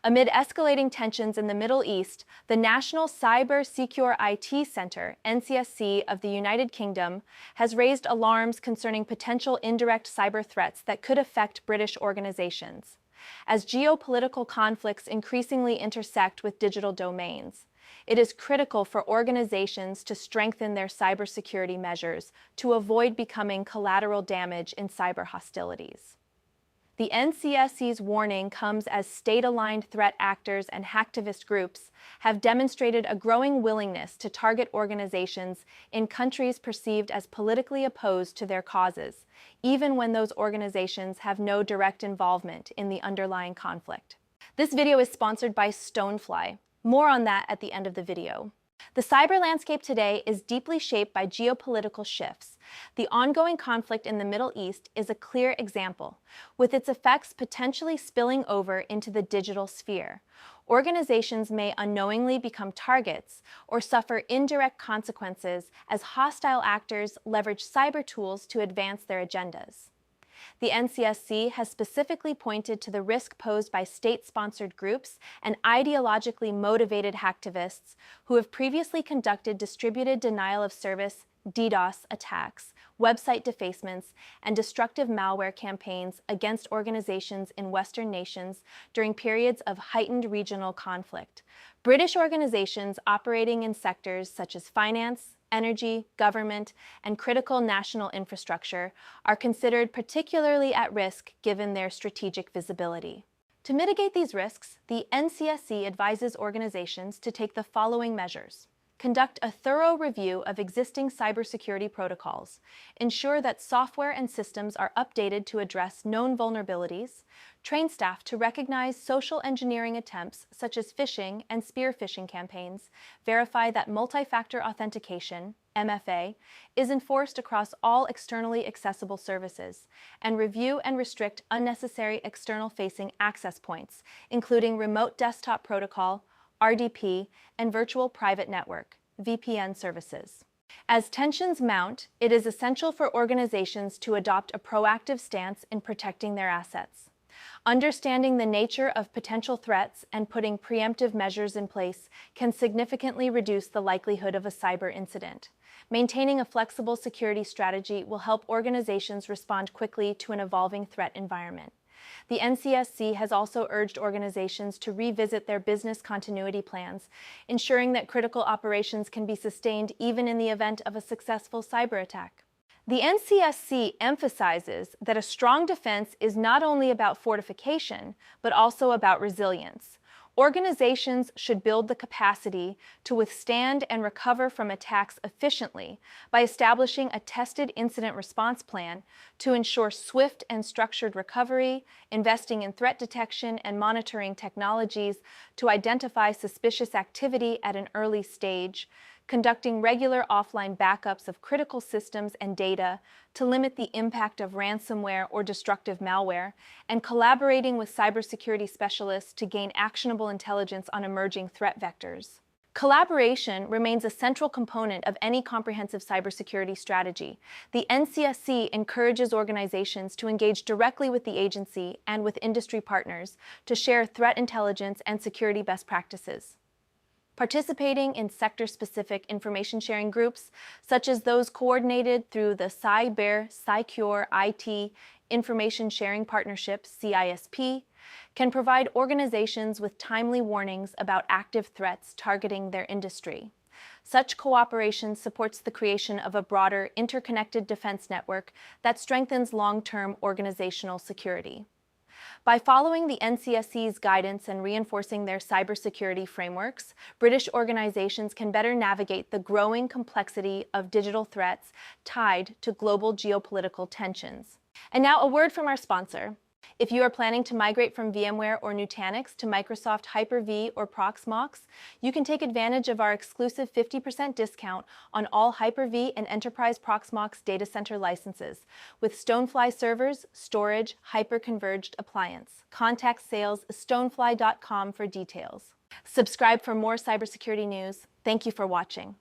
Amid escalating tensions in the Middle East, the National Cybersecurity Center, NCSC, of the United Kingdom has raised alarms concerning potential indirect cyber threats that could affect British organizations. As geopolitical conflicts increasingly intersect with digital domains, it is critical for organizations to strengthen their cybersecurity measures to avoid becoming collateral damage in cyber hostilities. The NCSC's warning comes as state-aligned threat actors and hacktivist groups have demonstrated a growing willingness to target organizations in countries perceived as politically opposed to their causes, even when those organizations have no direct involvement in the underlying conflict. This video is sponsored by Stonefly. More on that at the end of the video. The cyber landscape today is deeply shaped by geopolitical shifts. The ongoing conflict in the Middle East is a clear example, with its effects potentially spilling over into the digital sphere. Organizations may unknowingly become targets or suffer indirect consequences as hostile actors leverage cyber tools to advance their agendas. The NCSC has specifically pointed to the risk posed by state-sponsored groups and ideologically motivated hacktivists who have previously conducted distributed denial-of-service (DDoS) attacks, website defacements, and destructive malware campaigns against organizations in Western nations during periods of heightened regional conflict. British organizations operating in sectors such as finance, energy, government, and critical national infrastructure are considered particularly at risk given their strategic visibility. To mitigate these risks, the NCSC advises organizations to take the following measures. Conduct a thorough review of existing cybersecurity protocols. Ensure that software and systems are updated to address known vulnerabilities. Train staff to recognize social engineering attempts such as phishing and spear phishing campaigns. Verify that multi-factor authentication, MFA, is enforced across all externally accessible services. And review and restrict unnecessary external-facing access points, including remote desktop protocol, RDP, and virtual private network, VPN services. As tensions mount, it is essential for organizations to adopt a proactive stance in protecting their assets. Understanding the nature of potential threats and putting preemptive measures in place can significantly reduce the likelihood of a cyber incident. Maintaining a flexible security strategy will help organizations respond quickly to an evolving threat environment. The NCSC has also urged organizations to revisit their business continuity plans, ensuring that critical operations can be sustained even in the event of a successful cyber attack. The NCSC emphasizes that a strong defense is not only about fortification, but also about resilience. Organizations should build the capacity to withstand and recover from attacks efficiently by establishing a tested incident response plan to ensure swift and structured recovery, investing in threat detection and monitoring technologies to identify suspicious activity at an early stage, conducting regular offline backups of critical systems and data to limit the impact of ransomware or destructive malware, and collaborating with cybersecurity specialists to gain actionable intelligence on emerging threat vectors. Collaboration remains a central component of any comprehensive cybersecurity strategy. The NCSC encourages organizations to engage directly with the agency and with industry partners to share threat intelligence and security best practices. Participating in sector-specific information-sharing groups, such as those coordinated through the Cybersecurity Information Sharing Partnership, CISP, can provide organizations with timely warnings about active threats targeting their industry. Such cooperation supports the creation of a broader, interconnected defense network that strengthens long-term organizational security. By following the NCSC's guidance and reinforcing their cybersecurity frameworks, British organizations can better navigate the growing complexity of digital threats tied to global geopolitical tensions. And now a word from our sponsor. If you are planning to migrate from VMware or Nutanix to Microsoft Hyper-V or Proxmox, you can take advantage of our exclusive 50% discount on all Hyper-V and Enterprise Proxmox data center licenses with Stonefly servers, storage, hyper-converged appliance. Contact sales@stonefly.com for details. Subscribe for more cybersecurity news. Thank you for watching.